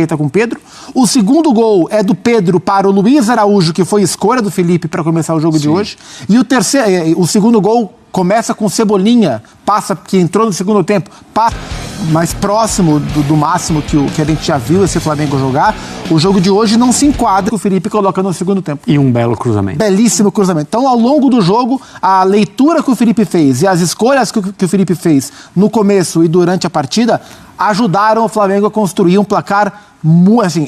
com o Pedro. O segundo gol é do Pedro para o Luiz Araújo, que foi escolha do Felipe para começar o jogo de hoje. E o segundo gol começa com Cebolinha, que entrou no segundo tempo, mais próximo do máximo que a gente já viu esse Flamengo jogar. O jogo de hoje não se enquadra com o Felipe colocando no segundo tempo. E um belo cruzamento. Belíssimo cruzamento. Então, ao longo do jogo, a leitura que o Felipe fez e as escolhas que o Felipe fez no começo e durante a partida ajudaram o Flamengo a construir um placar, assim,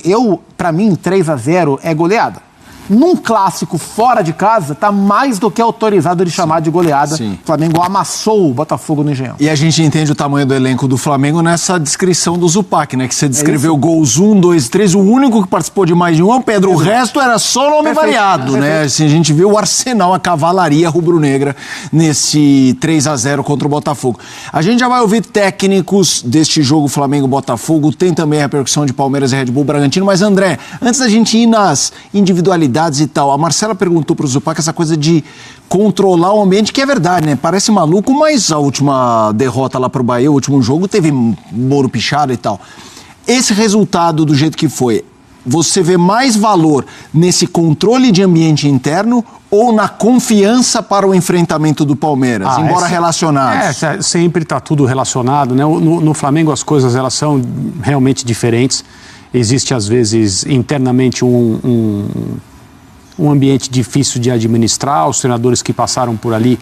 pra mim, 3-0 é goleada. Num clássico fora de casa, tá mais do que autorizado de chamar de goleada. Sim. O Flamengo amassou o Botafogo no Engenhão. E a gente entende o tamanho do elenco do Flamengo nessa descrição do Zupac, né? Que você descreveu gols 1, 2, 3. O único que participou de mais de um é o Pedro. O resto era só nome variado, né? Assim, a gente viu o arsenal, a cavalaria rubro-negra nesse 3-0 contra o Botafogo. A gente já vai ouvir técnicos deste jogo Flamengo-Botafogo. Tem também a repercussão de Palmeiras e Red Bull Bragantino. Mas, André, antes da gente ir nas individualidades e tal, a Marcela perguntou pro Zupac essa coisa de controlar o ambiente, que é verdade, né? Parece maluco, mas a última derrota lá pro Bahia, o último jogo, teve Moro pichado e tal. Esse resultado do jeito que foi, você vê mais valor nesse controle de ambiente interno ou na confiança para o enfrentamento do Palmeiras, embora relacionados? Sempre está tudo relacionado, né? No Flamengo as coisas elas são realmente diferentes. Existe às vezes internamente um ambiente difícil de administrar. Os treinadores que passaram por ali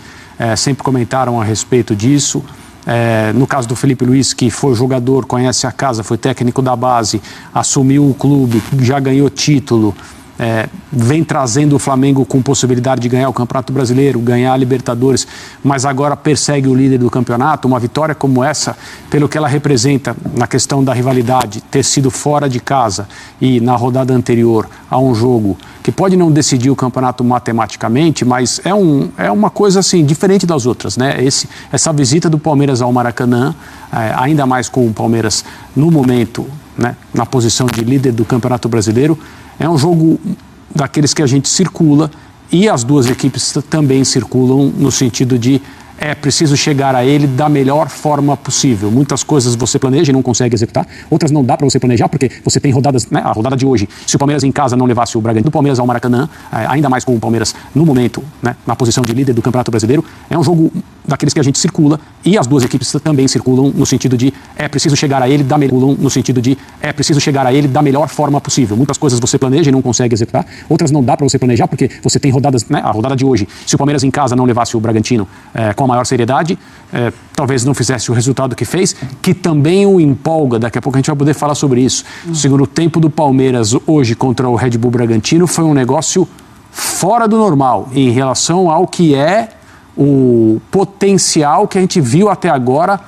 sempre comentaram a respeito disso. No caso do Felipe Luiz, que foi jogador, conhece a casa, foi técnico da base, assumiu o clube, já ganhou título, vem trazendo o Flamengo com possibilidade de ganhar o Campeonato Brasileiro, ganhar a Libertadores, mas agora persegue o líder do campeonato. Uma vitória como essa, pelo que ela representa na questão da rivalidade, ter sido fora de casa e na rodada anterior a um jogo que pode não decidir o campeonato matematicamente, mas é uma coisa assim, diferente das outras, né? Essa visita do Palmeiras ao Maracanã, ainda mais com o Palmeiras no momento, né, na posição de líder do Campeonato Brasileiro, é um jogo daqueles que a gente circula e as duas equipes também circulam no sentido de preciso chegar a ele da melhor forma possível. Muitas coisas você planeja e não consegue executar, outras não dá para você planejar porque você tem rodadas, né? A rodada de hoje, se o Palmeiras em casa não levasse o Bragantino, do Palmeiras ao Maracanã, ainda mais com o Palmeiras no momento, né, na posição de líder do Campeonato Brasileiro, é um jogo daqueles que a gente circula e as duas equipes também circulam no sentido de preciso chegar a ele da melhor forma possível. Muitas coisas você planeja e não consegue executar, outras não dá para você planejar porque você tem rodadas, né? A rodada de hoje, se o Palmeiras em casa não levasse o Bragantino com a maior seriedade, talvez não fizesse o resultado que fez, que também o empolga. Daqui a pouco a gente vai poder falar sobre isso. O segundo tempo do Palmeiras hoje contra o Red Bull Bragantino foi um negócio fora do normal em relação ao que é o potencial que a gente viu até agora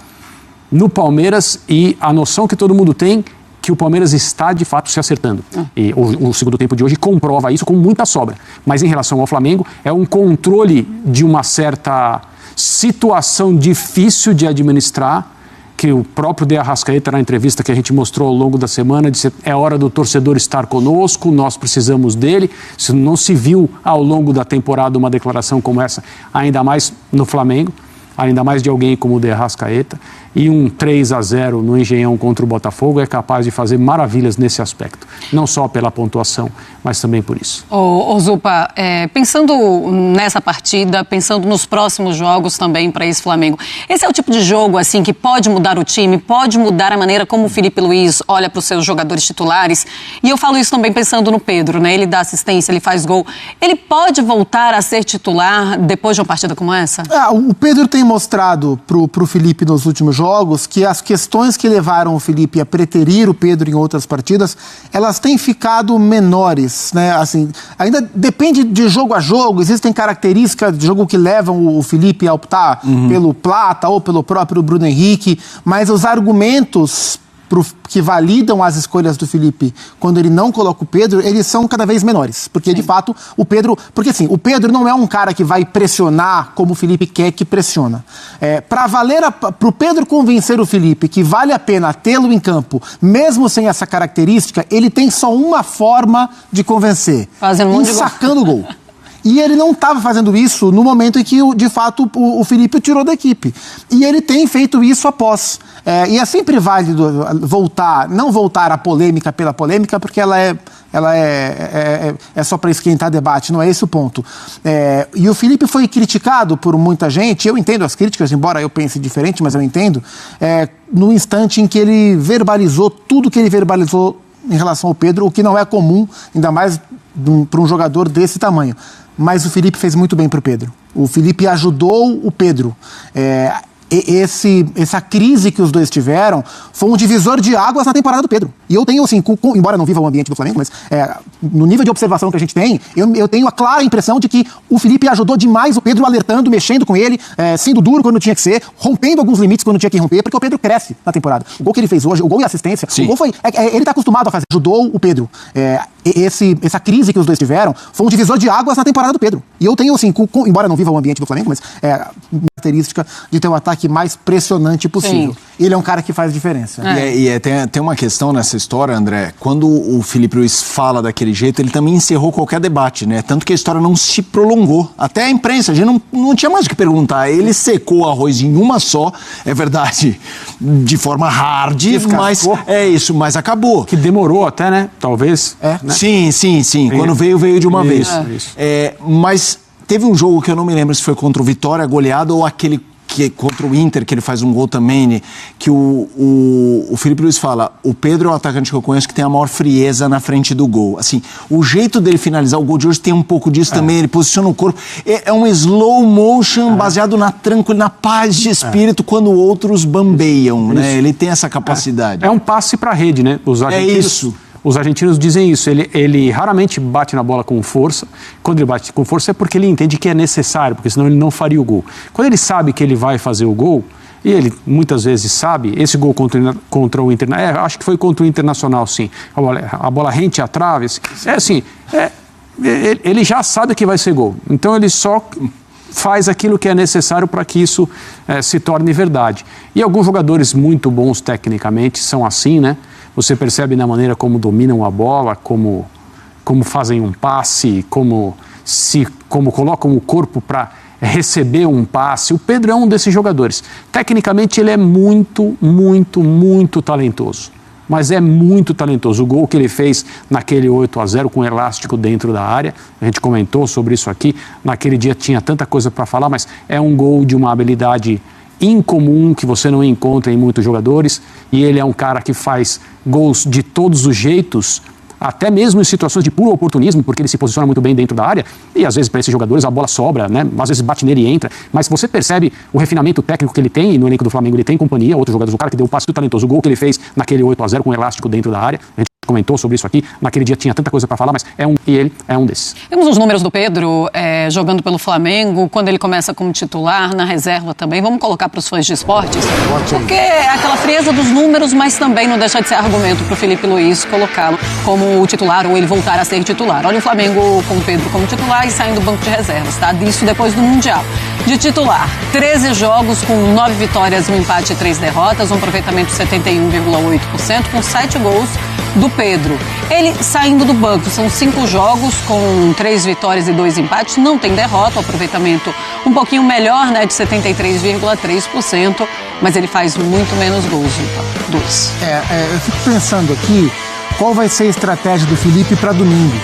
no Palmeiras e a noção que todo mundo tem que o Palmeiras está de fato se acertando. E o segundo tempo de hoje comprova isso com muita sobra. Mas em relação ao Flamengo, é um controle de uma certa situação difícil de administrar, que o próprio De Arrascaeta, na entrevista que a gente mostrou ao longo da semana, disse: é hora do torcedor estar conosco, nós precisamos dele. Isso não se viu ao longo da temporada uma declaração como essa, ainda mais no Flamengo, ainda mais de alguém como o De Arrascaeta. E um 3-0 no Engenhão contra o Botafogo é capaz de fazer maravilhas nesse aspecto. Não só pela pontuação, mas também por isso. Ô Zupa, pensando nessa partida, pensando nos próximos jogos também para esse Flamengo, esse é o tipo de jogo assim que pode mudar o time, pode mudar a maneira como o Felipe Luiz olha para os seus jogadores titulares. E eu falo isso também pensando no Pedro, né? Ele dá assistência, ele faz gol. Ele pode voltar a ser titular depois de uma partida como essa? O Pedro tem mostrado pro Felipe nos últimos jogos que as questões que levaram o Felipe a preterir o Pedro em outras partidas, elas têm ficado menores, né? Assim, ainda depende de jogo a jogo, existem características de jogo que levam o Felipe a optar pelo Plata ou pelo próprio Bruno Henrique, mas os argumentos que validam as escolhas do Felipe quando ele não coloca o Pedro, eles são cada vez menores. Porque, de fato, o Pedro... Porque, assim, o Pedro não é um cara que vai pressionar como o Felipe quer que pressiona. Para o Pedro convencer o Felipe que vale a pena tê-lo em campo, mesmo sem essa característica, ele tem só uma forma de convencer. Fazendo um monte de gol. Sacando o gol. E ele não estava fazendo isso no momento em que, de fato, o Felipe o tirou da equipe. E ele tem feito isso após. E é sempre válido não voltar à polêmica pela polêmica, porque ela é só para esquentar debate, não é esse o ponto. E o Felipe foi criticado por muita gente, eu entendo as críticas, embora eu pense diferente, mas eu entendo, no instante em que ele verbalizou tudo que ele verbalizou em relação ao Pedro, o que não é comum, ainda mais para um jogador desse tamanho. Mas o Felipe fez muito bem para o Pedro. O Felipe ajudou o Pedro. Essa crise que os dois tiveram foi um divisor de águas na temporada do Pedro. E eu tenho, assim, embora não viva o ambiente do Flamengo, mas no nível de observação que a gente tem, eu tenho a clara impressão de que o Felipe ajudou demais o Pedro, alertando, mexendo com ele, sendo duro quando tinha que ser, rompendo alguns limites quando tinha que romper, porque o Pedro cresce na temporada. O gol que ele fez hoje, o gol e a assistência, o gol foi... ele está acostumado a fazer. Ajudou o Pedro. Essa crise que os dois tiveram foi um divisor de águas na temporada do Pedro. E eu tenho, assim, embora não viva o ambiente do Flamengo, mas característica de ter o ataque mais pressionante possível. Sim. Ele é um cara que faz diferença. Tem uma questão nessa história, André. Quando o Felipe Luiz fala daquele jeito, ele também encerrou qualquer debate, né? Tanto que a história não se prolongou. Até a imprensa, a gente não tinha mais o que perguntar. Ele secou o arroz em uma só, é verdade, de forma hard, mas mas acabou. Que demorou até, né? Talvez. Né? Sim. Quando veio de uma vez. Isso. Mas teve um jogo que eu não me lembro se foi contra o Vitória, goleado, ou aquele contra o Inter, que ele faz um gol também, que o Felipe Luiz fala, o Pedro é o atacante que eu conheço que tem a maior frieza na frente do gol. Assim, o jeito dele finalizar o gol de hoje tem um pouco disso também, ele posiciona o corpo. É um slow motion baseado na tranquilidade, na paz de espírito, quando outros bambeiam, né? Ele tem essa capacidade. É um passe para a rede, né? Os argentinos dizem isso, ele raramente bate na bola com força. Quando ele bate com força é porque ele entende que é necessário, porque senão ele não faria o gol. Quando ele sabe que ele vai fazer o gol, e ele muitas vezes sabe, esse gol contra o Internacional, acho que foi contra o Internacional, sim, a bola rente à trave, ele já sabe que vai ser gol. Então ele só faz aquilo que é necessário para que isso se torne verdade. E alguns jogadores muito bons tecnicamente são assim, né? Você percebe na maneira como dominam a bola, como fazem um passe, como colocam o corpo para receber um passe. O Pedro é um desses jogadores. Tecnicamente ele é muito, muito, muito talentoso. Mas é muito talentoso. O gol que ele fez naquele 8-0 com o elástico dentro da área, a gente comentou sobre isso aqui, naquele dia tinha tanta coisa para falar, mas é um gol de uma habilidade incomum que você não encontra em muitos jogadores, e ele é um cara que faz gols de todos os jeitos, até mesmo em situações de puro oportunismo, porque ele se posiciona muito bem dentro da área, e às vezes para esses jogadores a bola sobra, né? Às vezes bate nele e entra, mas você percebe o refinamento técnico que ele tem, e no elenco do Flamengo ele tem companhia, outros jogadores, o cara que deu o passe do talentoso, o gol que ele fez naquele 8-0 com o elástico dentro da área, a gente comentou sobre isso aqui, naquele dia tinha tanta coisa para falar, mas ele é um desses. Temos os números do Pedro jogando pelo Flamengo, quando ele começa como titular, na reserva também. Vamos colocar para os fãs de esportes? Porque é aquela frieza dos números, mas também não deixa de ser argumento para o Felipe Luiz colocá-lo como titular ou ele voltar a ser titular. Olha o Flamengo com o Pedro como titular e saindo do banco de reservas, tá? Disso depois do Mundial. De titular, 13 jogos com 9 vitórias, um empate e 3 derrotas, um aproveitamento de 71,8%, com 7 gols do Pedro. Ele saindo do banco, são 5 jogos com 3 vitórias e 2 empates, não tem derrota, o aproveitamento um pouquinho melhor, né, de 73,3%, mas ele faz muito menos gols, então, 2. Eu fico pensando aqui, qual vai ser a estratégia do Felipe para domingo?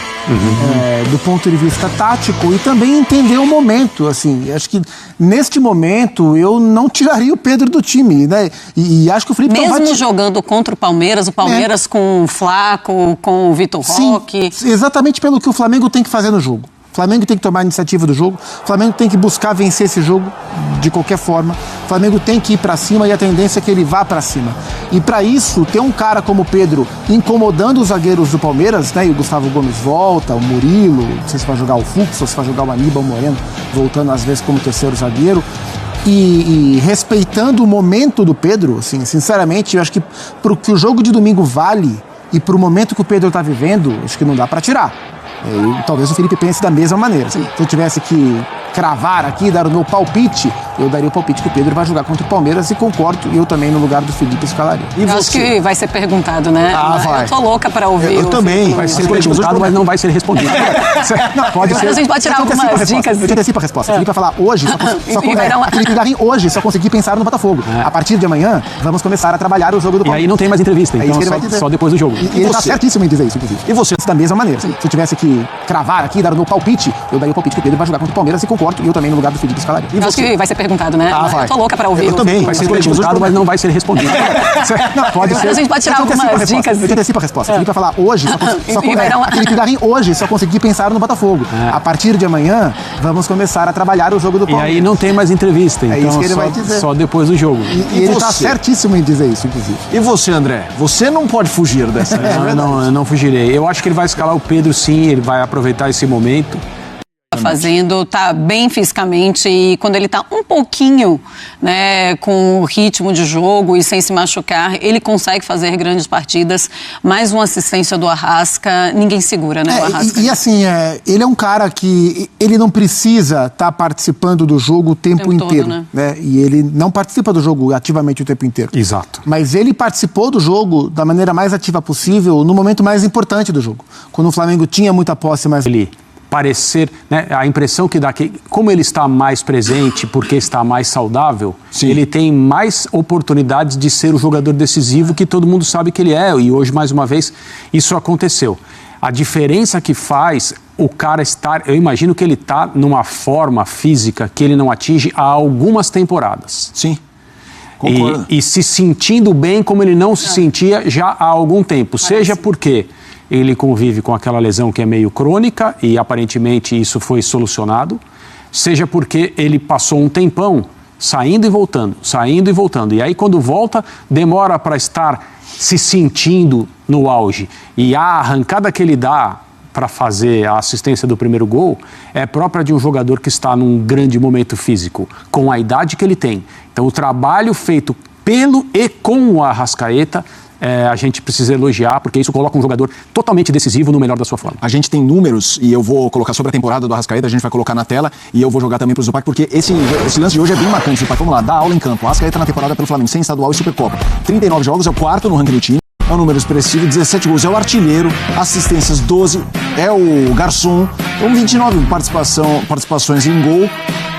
Do ponto de vista tático e também entender o momento, assim, acho que neste momento eu não tiraria o Pedro do time, né, e acho que o Felipe mesmo jogando contra o Palmeiras com o Flaco, com o Vitor Roque. Exatamente pelo que o Flamengo tem que fazer no jogo. O Flamengo tem que tomar a iniciativa do jogo, o Flamengo tem que buscar vencer esse jogo de qualquer forma, o Flamengo tem que ir para cima e a tendência é que ele vá para cima. E para isso, ter um cara como o Pedro incomodando os zagueiros do Palmeiras, né, e o Gustavo Gomes volta, o Murilo, não sei se vai jogar o Fux ou se vai jogar o Aníbal Moreno, voltando às vezes como terceiro zagueiro, e respeitando o momento do Pedro, assim, sinceramente, eu acho que pro que o jogo de domingo vale e pro momento que o Pedro está vivendo, acho que não dá para tirar. E talvez o Felipe pense da mesma maneira. Se eu tivesse que cravar aqui, dar o meu palpite, eu daria o palpite que o Pedro vai jogar contra o Palmeiras e concordo, eu também no lugar do Felipe escalaria. E eu você? acho que vai ser perguntado, né? Vai. Eu tô louca para ouvir. Eu também. Vai ser perguntado, mas não vai ser respondido. Não, pode ser. A gente pode tirar algumas dicas. Eu te antecipo a resposta. O Felipe vai falar hoje, Felipe Garim hoje só consegui pensar no Botafogo. A partir de amanhã, vamos começar a trabalhar o jogo do E Palmeiras. aí não tem mais entrevista, É isso então que ele vai dizer. só depois do jogo. E ele tá certíssimo em dizer isso, inclusive. E você? Da mesma maneira. Se eu tivesse que cravar aqui, dar o meu palpite, eu daria o palpite que o Pedro vai jogar contra o Palmeiras e concordo, e eu também no lugar do Felipe escalaria. Eu acho que vai ser perguntado, né? Vai. Eu tô louca para ouvir. Eu também. Vai ser perguntado, mas não vai ser respondido. Não, pode ser. A gente pode tirar algumas dicas. Eu te antecipo a resposta. O Felipe vai falar hoje, Felipe Garim hoje só consegui pensar no Botafogo. A partir de amanhã, vamos começar a trabalhar o jogo do E Palmeiras. aí não tem mais entrevista, É então isso que ele vai dizer. só depois do jogo. E ele tá certíssimo em dizer isso, inclusive. E você, André? Você não pode fugir dessa. Eu não fugirei. Eu acho que ele vai escalar o Pedro, sim, ele vai aproveitar esse momento. Fazendo, tá bem fisicamente, e quando ele tá um pouquinho, né, com o ritmo de jogo e sem se machucar, ele consegue fazer grandes partidas. Mais uma assistência do Arrasca, ninguém segura, né, o Arrasca. E assim, ele é um cara que ele não precisa estar participando do jogo o tempo inteiro, todo, né? E ele não participa do jogo ativamente o tempo inteiro. Exato. Mas ele participou do jogo da maneira mais ativa possível no momento mais importante do jogo, quando o Flamengo tinha muita posse, mas Ele parecer, né, a impressão que dá que, como ele está mais presente, porque está mais saudável, ele tem mais oportunidades de ser o jogador decisivo que todo mundo sabe que ele é, e hoje, mais uma vez, isso aconteceu. A diferença que faz o cara estar, eu imagino que ele está numa forma física que ele não atinge há algumas temporadas. Sim. Concordo. E se sentindo bem como ele não se sentia já há algum tempo, seja porque ele convive com aquela lesão que é meio crônica e aparentemente isso foi solucionado, seja porque ele passou um tempão saindo e voltando. E aí quando volta, demora para estar se sentindo no auge. E a arrancada que ele dá para fazer a assistência do primeiro gol é própria de um jogador que está num grande momento físico, com a idade que ele tem. Então o trabalho feito pelo e com o Arrascaeta, a gente precisa elogiar, porque isso coloca um jogador totalmente decisivo no melhor da sua forma. A gente tem números, e eu vou colocar sobre a temporada do Arrascaeta, a gente vai colocar na tela, e eu vou jogar também pro Zupac, porque esse lance de hoje é bem marcante. Zupac, vamos lá, dá aula em campo. Arrascaeta na temporada pelo Flamengo, sem estadual e Supercopa. 39 jogos, é o quarto no ranking do time, é um número expressivo, 17 gols, é o artilheiro, assistências 12, é o garçom, 29 participações em gol,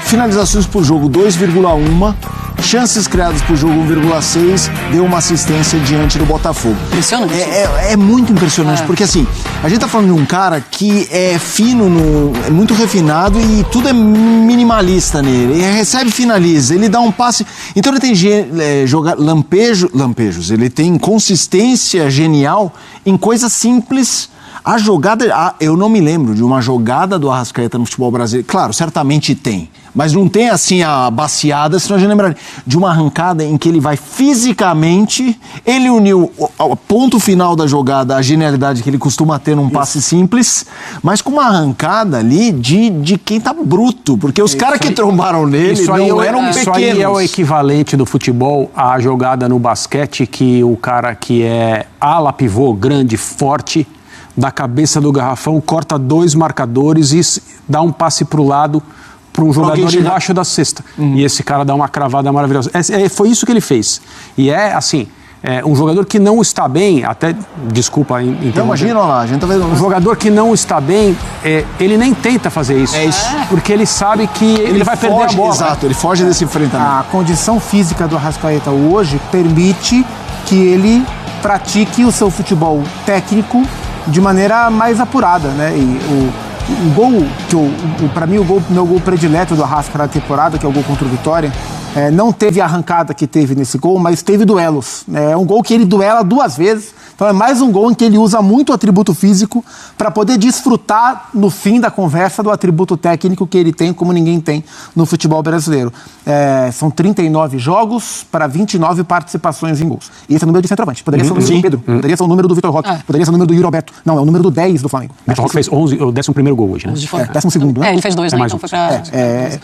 finalizações por jogo 2,1, chances criadas por jogo 1,6, deu uma assistência diante do Botafogo. Impressionante. É muito impressionante, porque assim, a gente tá falando de um cara que é fino, é muito refinado e tudo é minimalista nele. Ele recebe e finaliza, ele dá um passe. Então ele tem lampejos, ele tem consistência genial em coisas simples. A jogada, eu não me lembro de uma jogada do Arrascaeta no futebol brasileiro. Claro, certamente tem, mas não tem assim a baciada, senão a gente lembra de uma arrancada em que ele vai fisicamente, ele uniu ao ponto final da jogada, a genialidade que ele costuma ter num passe simples, mas com uma arrancada ali de quem tá bruto, porque os caras que trombaram nele não eram pequenos. Isso aí é o equivalente do futebol à jogada no basquete, que o cara que é ala pivô, grande, forte, da cabeça do garrafão, corta 2 marcadores e dá um passe para o lado para um jogador embaixo da cesta. E esse cara dá uma cravada maravilhosa. Foi isso que ele fez. E um jogador que não está bem, até, desculpa... Não, imagina lá, a gente tá vendo... Um jogador que não está bem, ele nem tenta fazer isso. É isso. Porque ele sabe que ele vai perder a bola. Exato, ele foge desse enfrentamento. A condição física do Arrascaeta hoje permite que ele pratique o seu futebol técnico de maneira mais apurada, né? E o gol, para mim, meu gol predileto do Arrasca na temporada, que é o gol contra o Vitória, não teve a arrancada que teve nesse gol, mas teve duelos. É um gol que ele duela 2 vezes, então é mais um gol em que ele usa muito o atributo físico para poder desfrutar, no fim da conversa, do atributo técnico que ele tem, como ninguém tem no futebol brasileiro. São 39 jogos para 29 participações em gols. E esse é o número de centroavante. Poderia ser o número do Pedro, poderia ser o número do Vitor Roque, poderia ser o número do Yuri Alberto. Não, é o número do 10 do Flamengo. O Vitor Roque fez 11, o 11º gol hoje, né? 12º, né? Ele fez 2, né? Então foi pra...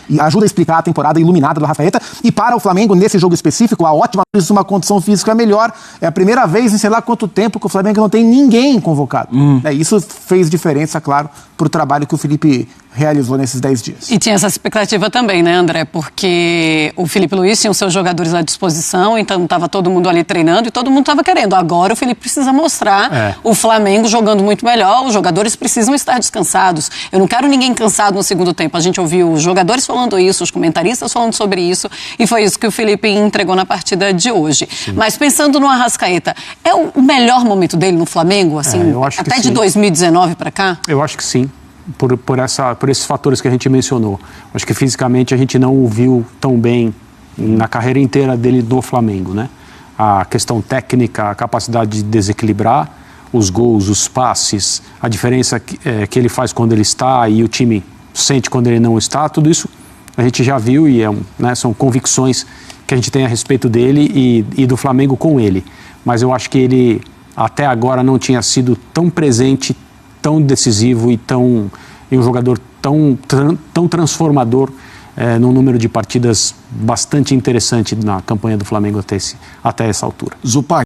E ajuda a explicar a temporada iluminada do Arrascaeta. E para o Flamengo, nesse jogo específico, a ótima notícia, uma condição física melhor. É a primeira vez em sei lá quanto tempo que o Flamengo não tem ninguém convocado. Isso fez diferença, claro, para o trabalho que o Felipe realizou nesses 10 dias. E tinha essa expectativa também, né, André? Porque o Felipe Luiz tinha os seus jogadores à disposição, então estava todo mundo ali treinando e todo mundo estava querendo. Agora o Felipe precisa mostrar o Flamengo jogando muito melhor, os jogadores precisam estar descansados. Eu não quero ninguém cansado no segundo tempo. A gente ouviu os jogadores falando isso, os comentaristas falando sobre isso, e foi isso que o Felipe entregou na partida de hoje. Sim. Mas pensando no Arrascaeta, é o melhor momento dele no Flamengo, assim, até de 2019 para cá? Eu acho que sim. Por esses fatores que a gente mencionou. Acho que fisicamente a gente não o viu tão bem na carreira inteira dele no Flamengo, né? A questão técnica, a capacidade de desequilibrar os gols, os passes, a diferença que ele faz quando ele está e o time sente quando ele não está, tudo isso a gente já viu e são convicções que a gente tem a respeito dele e do Flamengo com ele. Mas eu acho que ele até agora não tinha sido tão presente, tão decisivo e um jogador tão transformador num número de partidas bastante interessante na campanha do Flamengo até essa altura. Zupac.